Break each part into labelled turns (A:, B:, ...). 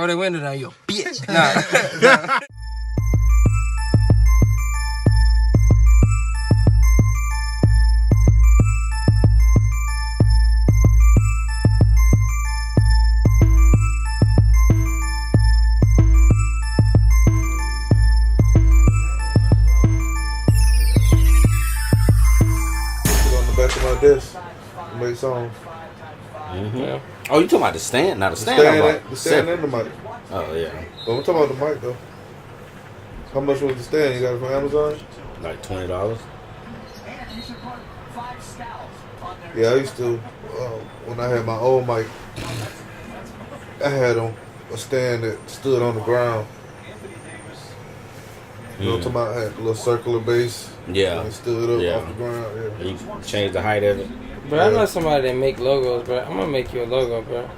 A: Roll that window down, you a bitch. Nah.
B: Back of my desk, make songs.
C: Yeah. Oh, you talking about the stand? Not the stand.
B: The stand and the mic.
C: Oh yeah.
B: But I'm talking about the mic though. How much was the stand? You got it from Amazon?
C: Like $20.
B: Yeah, I used to when I had my old mic. I had a stand that stood on the ground. You know what I'm talking about? I had a little circular base.
C: Yeah.
B: And it stood up off the ground. Yeah.
C: You change the height of it.
A: Bro, I know somebody that make logos, bro. I'm gonna make you a logo, bro.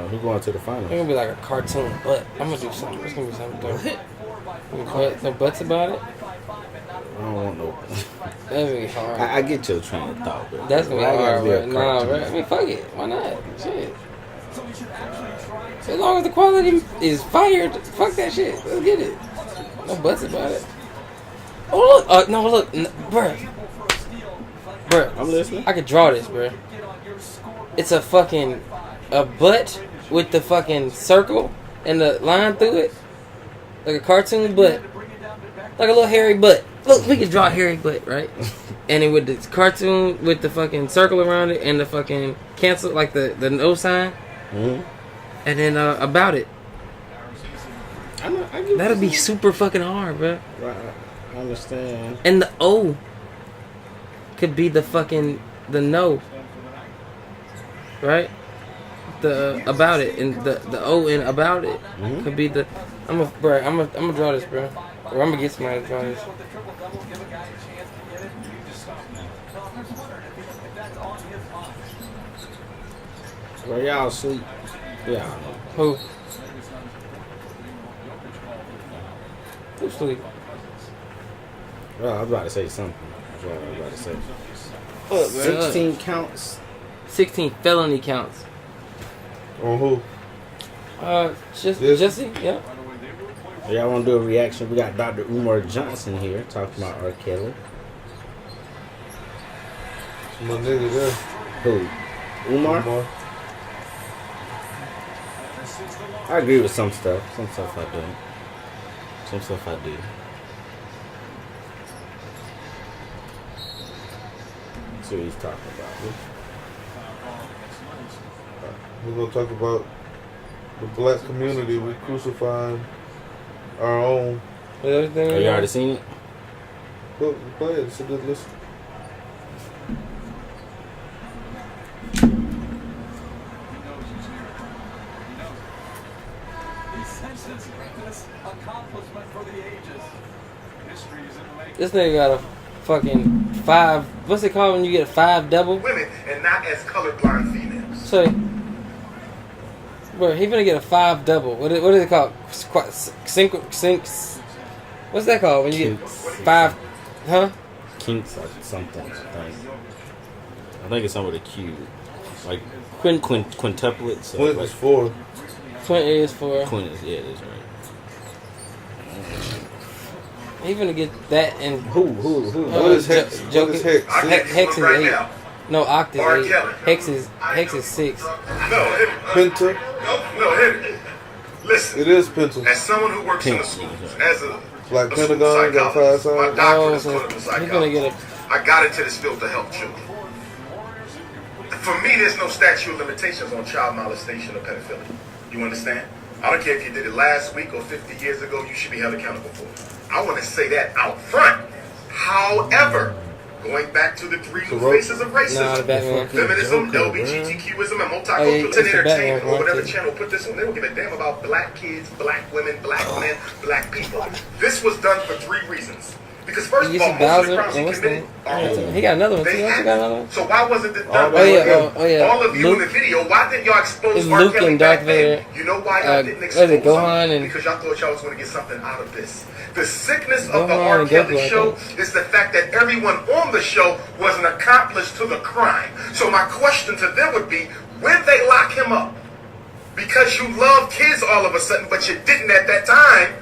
C: Who going to the finals?
A: It's gonna be like a cartoon butt. I'm gonna do something. It's gonna be something dope. No butts about it?
C: I don't want no.
A: That'd be hard.
C: I get your train of thought, bro.
A: That's gonna be hard, bro. Nah,
C: cartoon.
A: bro. I mean, fuck it. Why not? Shit. As long as the quality is fired, fuck that shit. Let's get it. No butts about it. Oh, look. No, look. Bruh.
C: I'm listening.
A: I could draw this, bruh. It's a fucking... a butt with the fucking circle and the line through it. Like a cartoon butt. Like a little hairy butt. Look, we could draw a hairy butt, right? And then with the cartoon with the fucking circle around it and the fucking cancel, like the no sign.
C: Mm-hmm.
A: And then about it. That'd be super fucking hard, bro.
C: Right. I understand.
A: And the O could be the fucking the no. Right? The about it and the O in about it could be the I'm gonna draw this, bro. Or I'm gonna get somebody to draw this.
C: Well, y'all sleep. Yeah.
A: Who sleep?
C: Well, I was about to say something. That's what I was about to say.
A: What, bro?
C: 16 counts.
A: 16 felony counts.
B: On who?
A: Jesse? Yeah.
C: Y'all want to do a reaction? We got Dr. Umar Johnson here talking about R. Kelly.
B: My nigga there.
C: Who? Umar? I agree with some stuff. Some stuff I don't. Some stuff I do. That's what he's talking about.
B: We're going to talk about the black community. We crucifying our own.
A: Everything.
C: Have you already seen it?
B: Go ahead. It's a good listen.
A: This nigga got a fucking 5. What's it called when you get a 5 double?
D: Women and not as colorblind females.
A: So, bro, he gonna get a 5 double. What is it called? Sinks. What's that called when you get 5? Huh?
C: Kinks or something. I think it's something with a Q. Like quintuplets.
B: Quint is 4.
A: Quint is 4.
C: Quint is, yeah, that's right.
A: He gonna get that and
C: Who?
B: What is Hex? What is Hex?
A: Hex is
D: right
A: 8.
D: now.
A: No, Oct is
D: R.
A: 8.
D: Kelly.
A: Hex is 6.
D: No, hit it.
B: Penta?
D: No, hit it. Listen,
B: It is Penta.
D: as someone who works in the schools, as a
B: Like
D: a
B: Pentagon got 5
D: psychologist, my
B: signs?
D: doctorate
A: Oh,
D: is
A: so
D: clinical
A: he's gonna
D: psychology.
A: get
D: I got into this field to help children. For me, there's no statute of limitations on child molestation or pedophilia. You understand? I don't care if you did it last week or 50 years ago, you should be held accountable for it. I want to say that out front. However, going back to the 3 new faces of racism,
A: the Batman.
D: feminism,
B: Joker,
D: LGBTQism, and
A: Oh, yeah,
D: multiculturalism,
A: it's the Batman
D: entertainment, or
A: one,
D: whatever
A: too.
D: channel put this on, they don't give a damn about black kids, black women, black men, black people. This was done for 3 reasons. Because first
A: You
D: of all,
A: see
D: most of the
A: Bowser
D: crimes he
A: and what's
D: committed
A: the
D: are old.
A: He got another one too.
D: They
A: Don't you got another one?
D: So why wasn't it
B: Oh,
D: done by
B: yeah,
A: yeah.
D: all of you in the
A: Luke-
D: video? Why didn't y'all expose
A: It's
D: R.
A: Luke
D: Kelly
A: and
D: back
A: Darth
D: then?
A: Vader.
D: You know why y'all didn't
A: what is
D: expose
A: it, Gohan
D: him?
A: and-
D: Because y'all thought y'all was going to get something out of this. The sickness of the
A: Gohan
D: R.
A: and
D: Kelly
A: Goku, I
D: show
A: think.
D: is the fact that everyone on the show was an accomplice to the crime. So my question to them would be, when they lock him up, because you love kids all of a sudden, but you didn't at that time,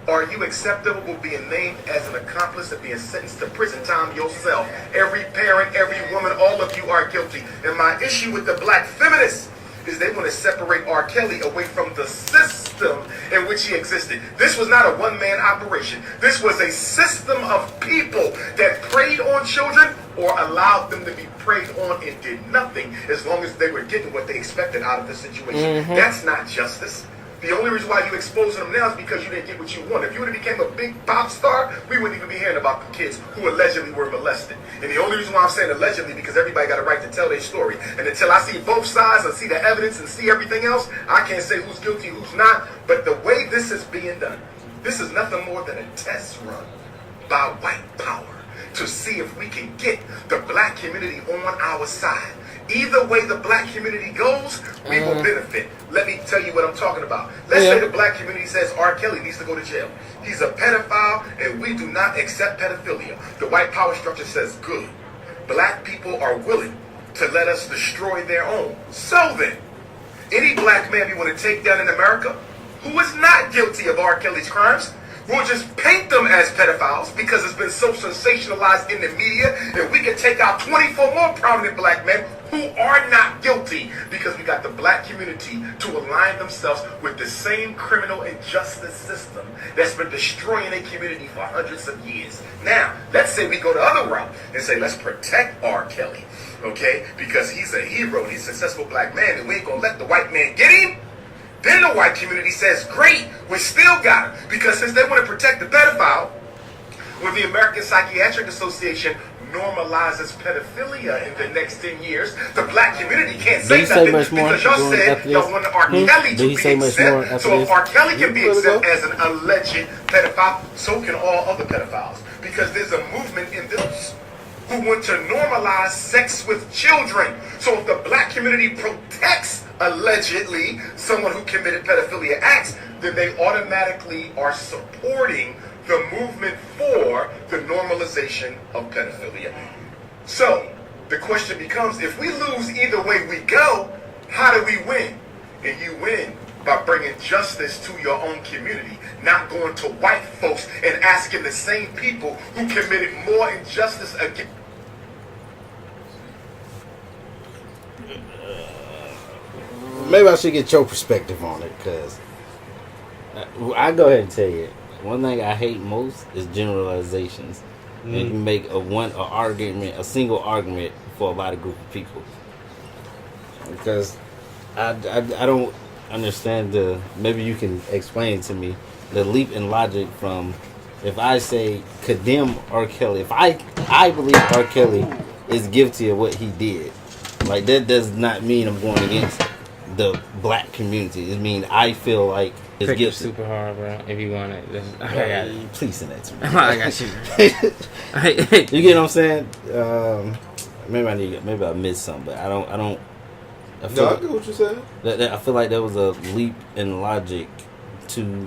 D: are you acceptable being named as an accomplice and being sentenced to prison time yourself? Every parent, every woman, all of you are guilty. And my issue with the black feminists is they want to separate R. Kelly away from the system in which he existed. This was not a one-man operation. This was a system of people that preyed on children or allowed them to be preyed on and did nothing as long as they were getting what they expected out of the situation. That's not justice. The only reason why you exposing them now is because you didn't get what you wanted. If you would have became a big pop star, we wouldn't even be hearing about the kids who allegedly were molested. And the only reason why I'm saying allegedly, because everybody got a right to tell their story. And until I see both sides and see the evidence and see everything else, I can't say who's guilty, who's not. But the way this is being done, this is nothing more than a test run by white power to see if we can get the black community on our side. Either way the black community goes, we will benefit. Let me tell you what I'm talking about. Let's say the black community says R. Kelly needs to go to jail. He's a pedophile and we do not accept pedophilia. The white power structure says good. Black people are willing to let us destroy their own. So then, any black man we want to take down in America who is not guilty of R. Kelly's crimes, we'll just paint them as pedophiles because it's been so sensationalized in the media, and we can take out 24 more prominent black men who are not guilty because we got the black community to align themselves with the same criminal and justice system that's been destroying a community for hundreds of years. Now, let's say we go the other route and say, let's protect R. Kelly, okay? Because he's a hero, he's a successful black man, and we ain't gonna let the white man get him. Then the white community says, great, we still got him. Because since they want to protect the pedophile, when the American Psychiatric Association normalizes pedophilia in the next 10 years, the black community can't say nothing because y'all said y'all want R. Kelly to be exempt. So if R. Kelly can be exempt as an alleged pedophile, so can all other pedophiles. Because there's a movement in this who want to normalize sex with children. So if the black community protects allegedly someone who committed pedophilia acts, then they automatically are supporting the movement for the normalization of pedophilia. So the question becomes, if we lose either way we go, how do we win? And you win by bringing justice to your own community, not going to white folks and asking the same people who committed more injustice against.
C: Maybe I should get your perspective on it, because I go ahead and tell you, one thing I hate most is generalizations. And you make a single argument for a lot of group of people. Because I don't understand maybe you can explain to me the leap in logic from, if I say condemn R. Kelly, if I believe R. Kelly is guilty of what he did, like that does not mean I'm going against the black community. It means I feel like it's
A: Pick it
C: guilty.
A: super hard, bro. If you want it, I got it.
C: Please send that to me.
A: I got you.
C: You get what I'm saying? Maybe I missed something, but I don't. I feel
B: No, I get what you're saying.
C: I feel like there was a leap in logic to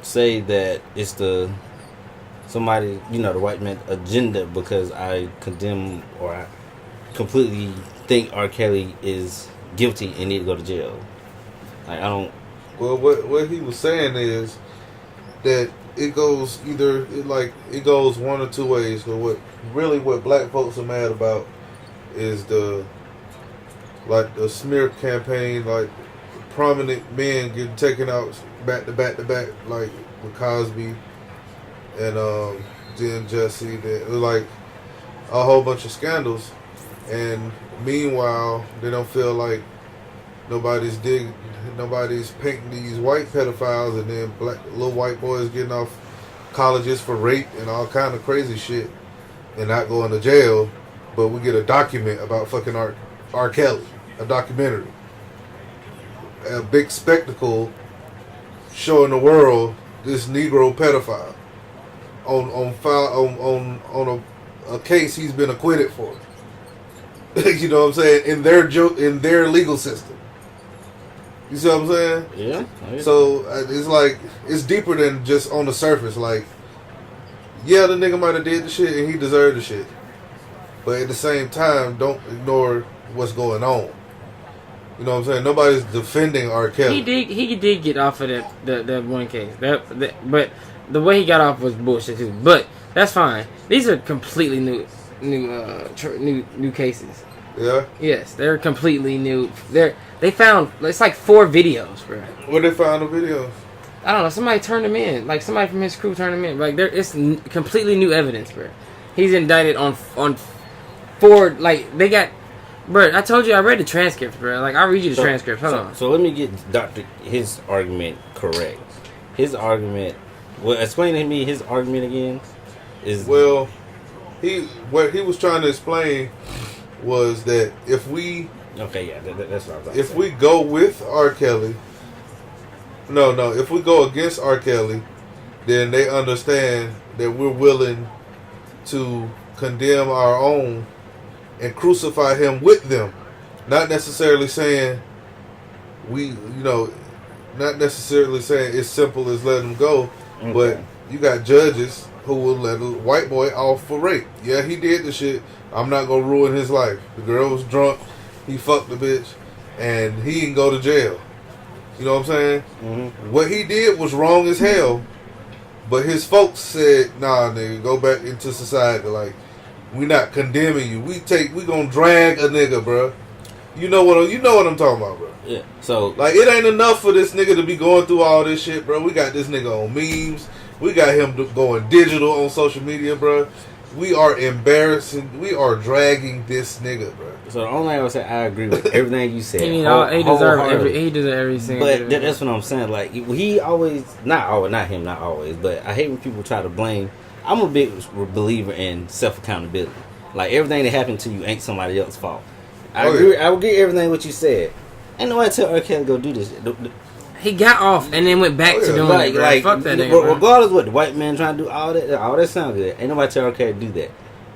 C: say that it's somebody, the white man agenda, because I condemn or I completely think R. Kelly is guilty and need to go to jail. Like, I don't.
B: Well, what he was saying is that it goes it goes one or two ways. So what black folks are mad about is the smear campaign, like prominent men getting taken out back to back, like with Cosby and Jen Jesse. That like a whole bunch of scandals, and meanwhile they don't feel like nobody's painting these white pedophiles, and then black little white boys getting off colleges for rape and all kind of crazy shit and not going to jail. But we get a document about fucking R. Kelly, a documentary, a big spectacle showing the world this Negro pedophile on a case he's been acquitted for. You know what I'm saying? In their legal system. You see what I'm saying?
C: Yeah.
B: So it's like it's deeper than just on the surface. Like, yeah, the nigga might have did the shit and he deserved the shit, but at the same time, don't ignore what's going on. You know what I'm saying? Nobody's defending R. Kelly.
A: He did get off of that one case. But the way he got off was bullshit too. But that's fine. These are completely new cases.
B: Yeah.
A: Yes, they're completely new. They found it's like 4 videos, bro.
B: Where they found the videos?
A: I don't know. Somebody turned them in. Like somebody from his crew turned them in. Like it's completely new evidence, bro. He's indicted on 4. Like they got. Bro, I told you I read the transcripts, bro. Like, I'll read you the transcripts. Hold on.
C: So let me get his argument correct. His argument... Well, explain to me his argument again.
B: Well, what he was trying to explain was that if we...
C: Okay, yeah, that's what I was
B: saying. If we go with R. Kelly... No. If we go against R. Kelly, then they understand that we're willing to condemn our own and crucify him with them. Not necessarily saying not necessarily saying it's simple as letting him go, okay. But you got judges who will let a white boy off for rape. Yeah, he did the shit. I'm not gonna ruin his life. The girl was drunk, he fucked the bitch, and he didn't go to jail. You know what I'm saying? Mm-hmm. What he did was wrong as hell, but his folks said, nah, nigga, go back into society. Like, we not condemning you. We gonna drag a nigga, bro. You know what I'm talking about, bro.
C: Yeah. So
B: like, it ain't enough for this nigga to be going through all this shit, bro. We got this nigga on memes. We got him going digital on social media, bro. We are embarrassing. We are dragging this nigga, bro.
C: So the only thing I would say, I agree with everything you said.
A: He deserves every single.
C: But that's what I'm saying. Like, he always, not him, not always, but I hate when people try to blame. I'm a big believer in self-accountability. Like, everything that happened to you ain't somebody else's fault. I agree. Yeah. I will get everything what you said. Ain't nobody tell R. Kelly to go do this.
A: He got off and then went back to doing it. Like, fuck that nigga,
C: regardless of what the white man trying to do, all that sound good. Ain't nobody tell R. Kelly to do that.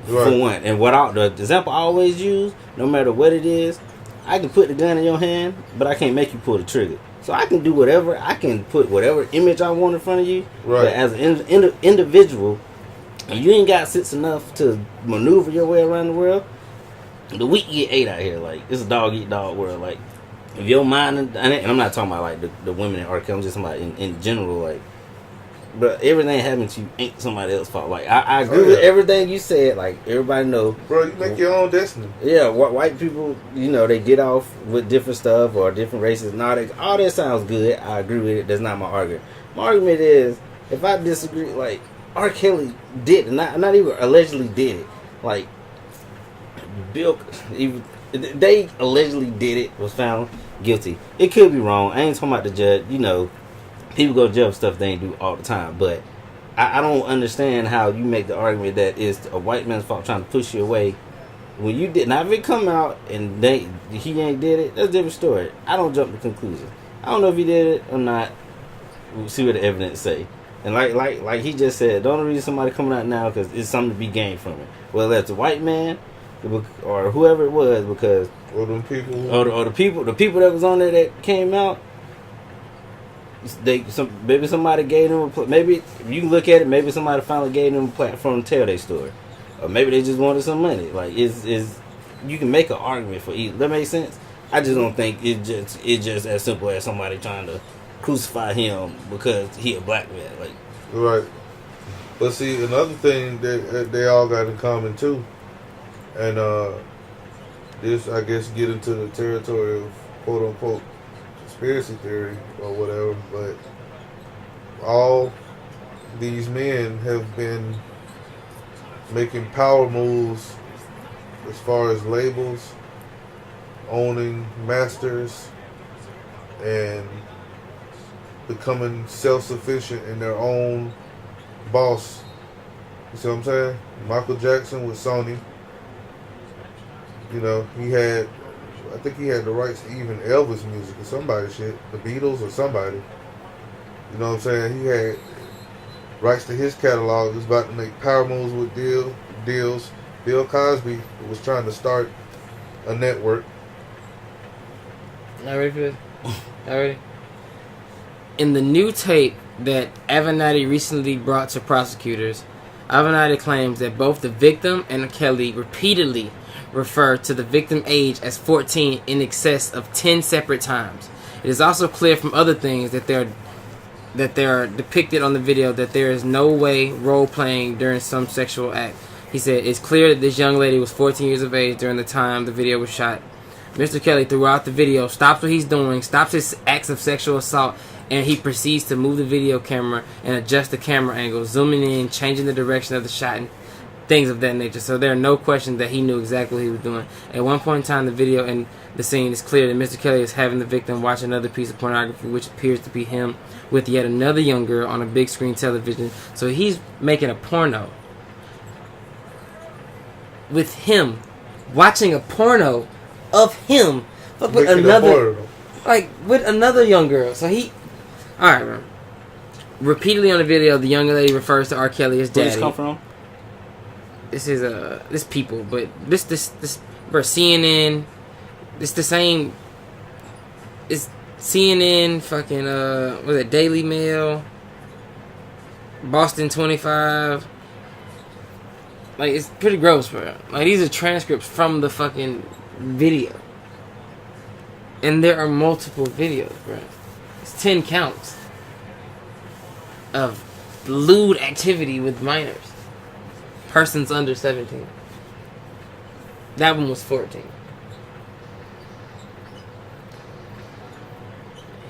C: Right. For one. And the example I always use, no matter what it is, I can put the gun in your hand, but I can't make you pull the trigger. So I can do whatever. I can put whatever image I want in front of you. Right. But as an individual, you ain't got sense enough to maneuver your way around the world. The weak get ate out here. Like, it's a dog eat dog world. Like, if your mind, and I'm not talking about like the women in R. Kelly, I'm just talking about in general. Like, but everything happening to you ain't somebody else's fault. Like, I agree with everything you said. Like, everybody know,
B: bro, you make your own destiny.
C: Yeah, white people, they get off with different stuff or different races and all that sounds good. I agree with it. That's not my argument. My argument is, if I disagree, like, R. Kelly did, not even allegedly did it. Like, they allegedly did it, was found guilty. It could be wrong. I ain't talking about the judge. People go to jail for stuff they ain't do all the time. But I don't understand how you make the argument that it's a white man's fault trying to push you away when you did. Now, if it come out and he ain't did it, that's a different story. I don't jump to conclusions. I don't know if he did it or not. We'll see what the evidence say. And like he just said, the only reason somebody coming out now because it's something to be gained from it. Whether it's a white man or whoever it was, because
B: or them people,
C: or the people that was on there that came out. Maybe somebody gave them maybe if you look at it, maybe somebody finally gave them a platform to tell their story, or maybe they just wanted some money. Like, is you can make an argument for either. That makes sense. I just don't think it's just as simple as somebody trying to crucify him because he a black man. Like,
B: right. But see, another thing that they all got in common too, and this I guess get into the territory of quote unquote conspiracy theory or whatever, but all these men have been making power moves as far as labels, owning masters, and becoming self-sufficient in their own boss. You see what I'm saying? Michael Jackson with Sony, I think he had the rights to even Elvis music or somebody shit, the Beatles or somebody. You know what I'm saying? rights to his catalog. He was about to make power moves with deals. Bill Cosby was trying to start a network.
A: Not ready for this? Not ready? In the new tape that Avenatti recently brought to prosecutors, Avenatti claims that both the victim and Kelly repeatedly referred to the victim age as 14 in excess of 10 separate times. It is also clear from other things that they are depicted on the video that there is no way role-playing during some sexual act. He said, it's clear that this young lady was 14 years of age during the time the video was shot. Mr. Kelly, throughout the video, stops what he's doing, stops his acts of sexual assault, and he proceeds to move the video camera and adjust the camera angle, zooming in, changing the direction of the shot, and things of that nature. So there are no questions that he knew exactly what he was doing. At one point in time, the video and the scene is clear that Mr. Kelly is having the victim watch another piece of pornography, which appears to be him with yet another young girl on a big screen television. So he's making a porno with him, watching a porno of him, but with another, like with another young girl. So he, all right, man. Repeatedly on the video, the young lady refers to R. Kelly as daddy.
C: Where this come from?
A: This is this people, but this bro, CNN. It's the same. It's CNN, fucking was it Daily Mail, Boston 25. Like, it's pretty gross, bro. Like, these are transcripts from the fucking video, and there are multiple videos, bro. It's 10 counts of lewd activity with minors. Persons under 17. That one was 14.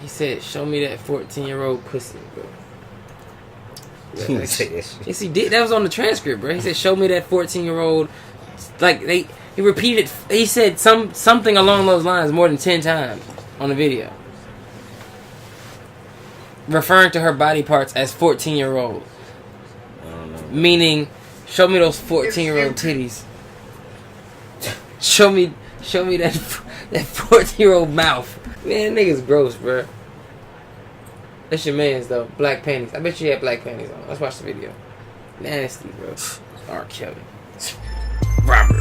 A: He said, show me that 14-year-old pussy, bro. Yes, he did. That was on the transcript, bro. He said, show me that 14-year-old. Like, he repeated, he said something along those lines more than 10 times on the video. Referring to her body parts as 14-year-old. Meaning, show me those 14-year-old titties. Show me that 14-year-old mouth. Man, niggas gross, bro. That's your man's, though. Black panties. I bet you had black panties on. Let's watch the video. Nasty, bro. R. Kelly. Robert.